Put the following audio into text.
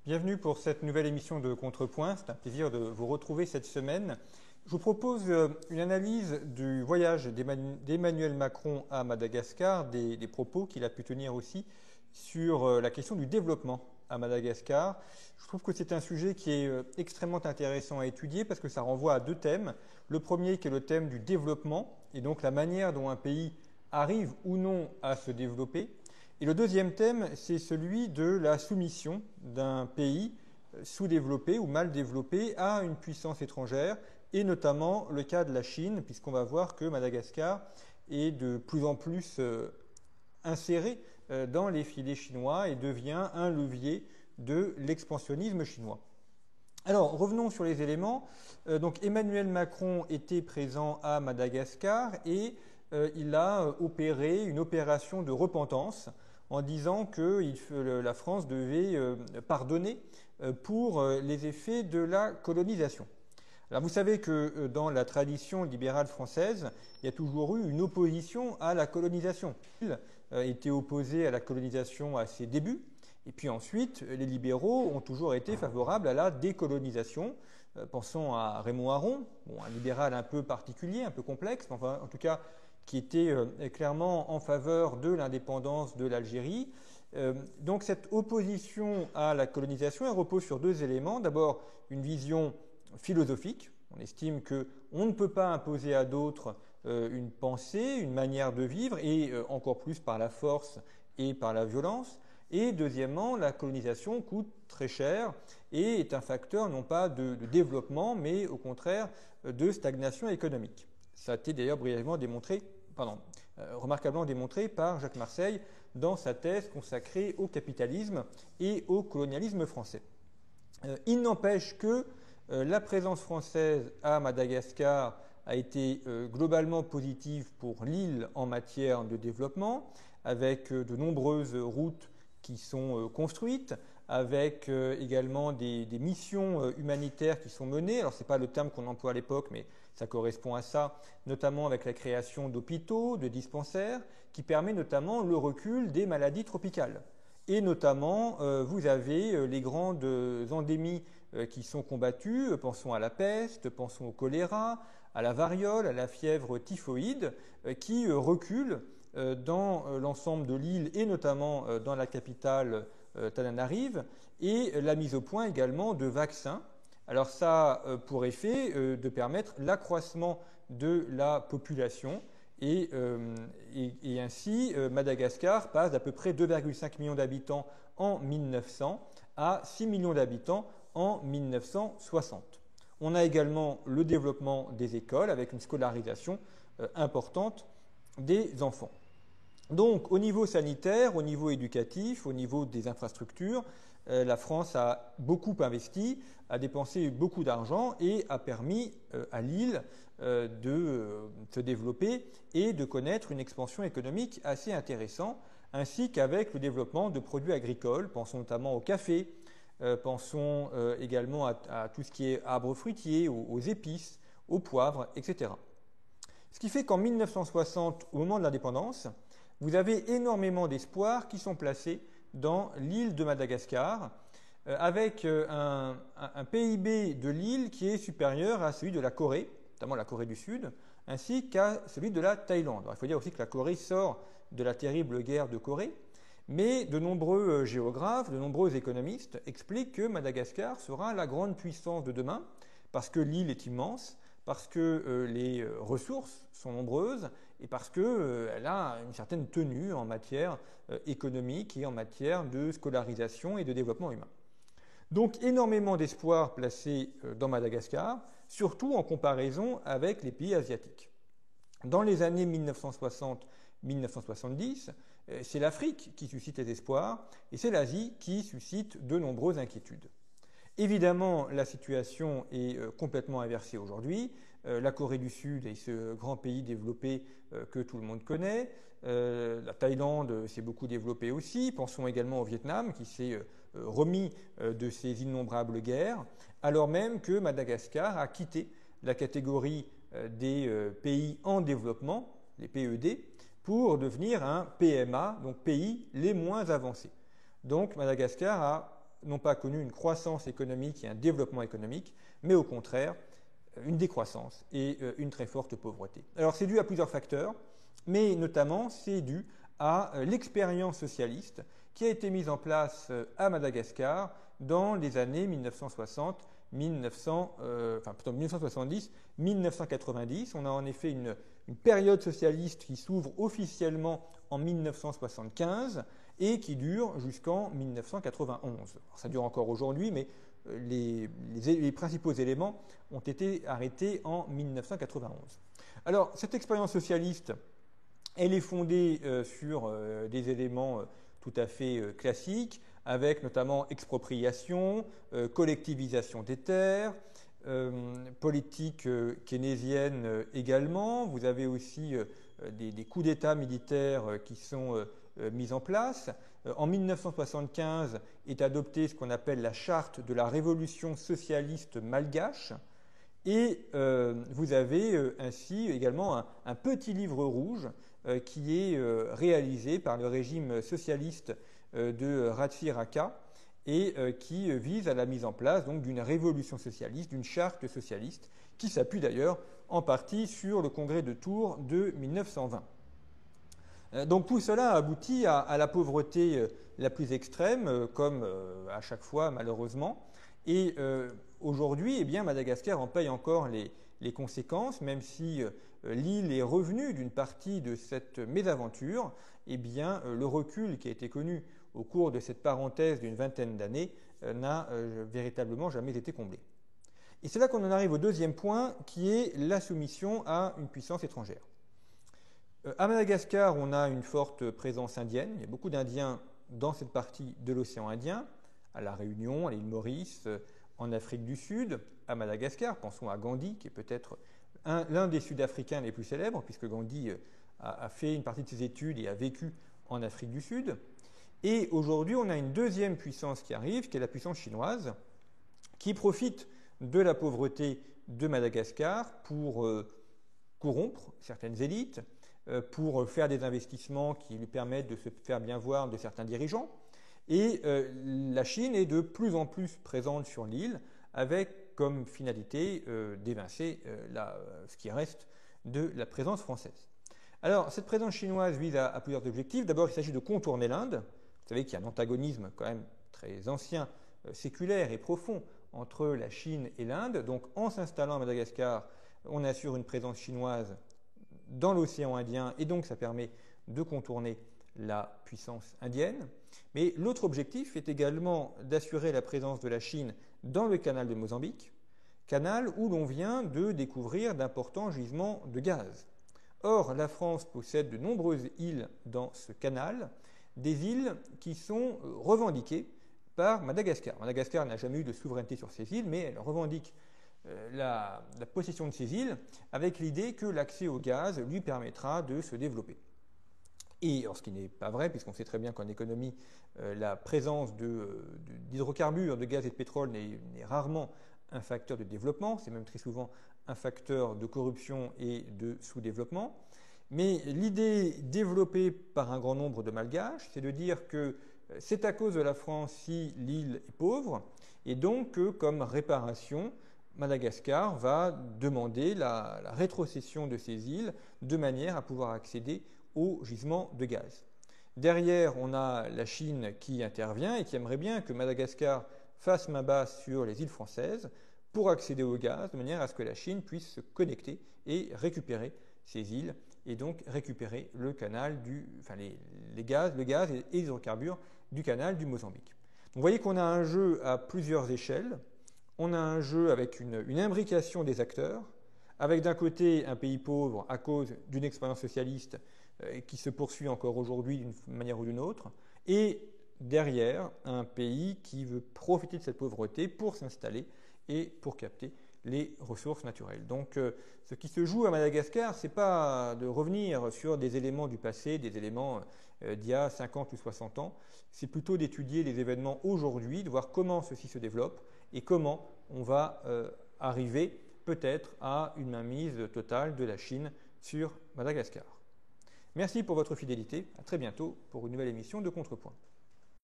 Bienvenue pour cette nouvelle émission de Contrepoint. C'est un plaisir de vous retrouver cette semaine. Je vous propose une analyse du voyage d'Emmanuel Macron à Madagascar, des propos qu'il a pu tenir aussi sur la question du développement à Madagascar. Je trouve que c'est un sujet qui est extrêmement intéressant à étudier parce que ça renvoie à deux thèmes. Le premier qui est le thème du développement et donc la manière dont un pays arrive ou non à se développer. Et le deuxième thème, c'est celui de la soumission d'un pays sous-développé ou mal développé à une puissance étrangère, et notamment le cas de la Chine, puisqu'on va voir que Madagascar est de plus en plus inséré dans les filets chinois et devient un levier de l'expansionnisme chinois. Alors, revenons sur les éléments. Donc, Emmanuel Macron était présent à Madagascar et il a opéré une opération de repentance en disant que la France devait pardonner pour les effets de la colonisation. Alors vous savez que dans la tradition libérale française, il y a toujours eu une opposition à la colonisation. Il était opposé à la colonisation à ses débuts, et puis ensuite, les libéraux ont toujours été favorables à la décolonisation. Pensons à Raymond Aron, un libéral un peu particulier, un peu complexe, mais enfin, en tout cas, qui était clairement en faveur de l'indépendance de l'Algérie. Donc cette opposition à la colonisation, elle repose sur deux éléments. D'abord, une vision philosophique. On estime qu'on ne peut pas imposer à d'autres une pensée, une manière de vivre, et encore plus par la force et par la violence. Et deuxièmement, la colonisation coûte très cher et est un facteur non pas de développement, mais au contraire de stagnation économique. Ça a été d'ailleurs remarquablement démontré par Jacques Marseille dans sa thèse consacrée au capitalisme et au colonialisme français. Il n'empêche que la présence française à Madagascar a été globalement positive pour l'île en matière de développement, avec de nombreuses routes qui sont construites, avec également des missions humanitaires qui sont menées. Alors, ce n'est pas le terme qu'on emploie à l'époque, mais ça correspond à ça, notamment avec la création d'hôpitaux, de dispensaires, qui permet notamment le recul des maladies tropicales. Et notamment, vous avez les grandes endémies qui sont combattues. Pensons à la peste, pensons au choléra, à la variole, à la fièvre typhoïde, qui reculent dans l'ensemble de l'île et notamment dans la capitale Tananarive, et la mise au point également de vaccins. Alors ça a pour effet de permettre l'accroissement de la population et ainsi Madagascar passe d'à peu près 2,5 millions d'habitants en 1900 à 6 millions d'habitants en 1960. On a également le développement des écoles avec une scolarisation importante des enfants. Donc, au niveau sanitaire, au niveau éducatif, au niveau des infrastructures, la France a beaucoup investi, a dépensé beaucoup d'argent et a permis à l'île de se développer et de connaître une expansion économique assez intéressante, ainsi qu'avec le développement de produits agricoles. Pensons notamment au café, pensons également à tout ce qui est arbres fruitiers, aux épices, aux poivres, etc. Ce qui fait qu'en 1960, au moment de l'indépendance, vous avez énormément d'espoirs qui sont placés dans l'île de Madagascar, avec un PIB de l'île qui est supérieur à celui de la Corée, notamment la Corée du Sud, ainsi qu'à celui de la Thaïlande. Alors, il faut dire aussi que la Corée sort de la terrible guerre de Corée, mais de nombreux géographes, de nombreux économistes expliquent que Madagascar sera la grande puissance de demain, parce que l'île est immense, parce que les ressources sont nombreuses et parce qu'elle a une certaine tenue en matière économique et en matière de scolarisation et de développement humain. Donc énormément d'espoir placés dans Madagascar, surtout en comparaison avec les pays asiatiques. Dans les années 1960-1970, c'est l'Afrique qui suscite les espoirs et c'est l'Asie qui suscite de nombreuses inquiétudes. Évidemment, la situation est complètement inversée aujourd'hui. La Corée du Sud est ce grand pays développé que tout le monde connaît. La Thaïlande s'est beaucoup développée aussi. Pensons également au Vietnam qui s'est remis de ses innombrables guerres, alors même que Madagascar a quitté la catégorie des pays en développement, les PED, pour devenir un PMA, donc pays les moins avancés. Donc Madagascar a n'ont pas connu une croissance économique et un développement économique, mais au contraire, une décroissance et une très forte pauvreté. Alors c'est dû à plusieurs facteurs, mais notamment c'est dû à l'expérience socialiste qui a été mise en place à Madagascar dans les années 1960, 1970, 1990. On a en effet une période socialiste qui s'ouvre officiellement en 1975 et qui dure jusqu'en 1991. Alors, ça dure encore aujourd'hui, mais les principaux éléments ont été arrêtés en 1991. Alors, cette expérience socialiste, elle est fondée sur des éléments tout à fait classiques, avec notamment expropriation, collectivisation des terres, politique keynésienne également. Vous avez aussi des coups d'État militaires qui sont mis en place. En 1975 est adoptée ce qu'on appelle la charte de la révolution socialiste malgache. Et vous avez ainsi également un petit livre rouge qui est réalisé par le régime socialiste de Ratsi Raka et qui vise à la mise en place donc d'une révolution socialiste, d'une charte socialiste, qui s'appuie d'ailleurs en partie sur le congrès de Tours de 1920. Donc tout cela aboutit à la pauvreté la plus extrême, comme à chaque fois malheureusement. Et aujourd'hui, eh bien, Madagascar en paye encore les conséquences, même si l'île est revenue d'une partie de cette mésaventure. Eh bien, le recul qui a été connu au cours de cette parenthèse d'une vingtaine d'années n'a véritablement jamais été comblé. Et c'est là qu'on en arrive au deuxième point, qui est la soumission à une puissance étrangère. À Madagascar, on a une forte présence indienne. Il y a beaucoup d'Indiens dans cette partie de l'océan Indien, à La Réunion, à l'île Maurice, en Afrique du Sud, à Madagascar. Pensons à Gandhi, qui est peut-être l'un des Sud-Africains les plus célèbres, puisque Gandhi a fait une partie de ses études et a vécu en Afrique du Sud. Et aujourd'hui, on a une deuxième puissance qui arrive, qui est la puissance chinoise, qui profite de la pauvreté de Madagascar pour corrompre certaines élites, pour faire des investissements qui lui permettent de se faire bien voir de certains dirigeants. Et la Chine est de plus en plus présente sur l'île, avec comme finalité d'évincer ce qui reste de la présence française. Alors, cette présence chinoise vise à plusieurs objectifs. D'abord, il s'agit de contourner l'Inde. Vous savez qu'il y a un antagonisme quand même très ancien, séculaire et profond entre la Chine et l'Inde. Donc, en s'installant à Madagascar, on assure une présence chinoise dans l'océan Indien, et donc ça permet de contourner la puissance indienne. Mais l'autre objectif est également d'assurer la présence de la Chine dans le canal de Mozambique, canal où l'on vient de découvrir d'importants gisements de gaz. Or, la France possède de nombreuses îles dans ce canal, des îles qui sont revendiquées par Madagascar. Madagascar n'a jamais eu de souveraineté sur ces îles, mais elle revendique la possession de ces îles avec l'idée que l'accès au gaz lui permettra de se développer. Et ce qui n'est pas vrai, puisqu'on sait très bien qu'en économie, la présence d'hydrocarbures, de gaz et de pétrole n'est rarement un facteur de développement, c'est même très souvent un facteur de corruption et de sous-développement. Mais l'idée développée par un grand nombre de Malgaches, c'est de dire que c'est à cause de la France si l'île est pauvre, et donc que comme réparation, Madagascar va demander la rétrocession de ces îles de manière à pouvoir accéder aux gisements de gaz. Derrière, on a la Chine qui intervient et qui aimerait bien que Madagascar fasse main basse sur les îles françaises pour accéder au gaz, de manière à ce que la Chine puisse se connecter et récupérer ces îles, et donc récupérer le canal le gaz et les hydrocarbures du canal du Mozambique. Donc, vous voyez qu'on a un jeu à plusieurs échelles. On a un jeu avec une imbrication des acteurs, avec d'un côté un pays pauvre à cause d'une expérience socialiste qui se poursuit encore aujourd'hui d'une manière ou d'une autre, et derrière un pays qui veut profiter de cette pauvreté pour s'installer et pour capter les ressources naturelles. Donc ce qui se joue à Madagascar, ce n'est pas de revenir sur des éléments du passé, des éléments d'il y a 50 ou 60 ans, c'est plutôt d'étudier les événements aujourd'hui, de voir comment ceci se développe et comment on va arriver peut-être à une mainmise totale de la Chine sur Madagascar. Merci pour votre fidélité, à très bientôt pour une nouvelle émission de Contrepoint.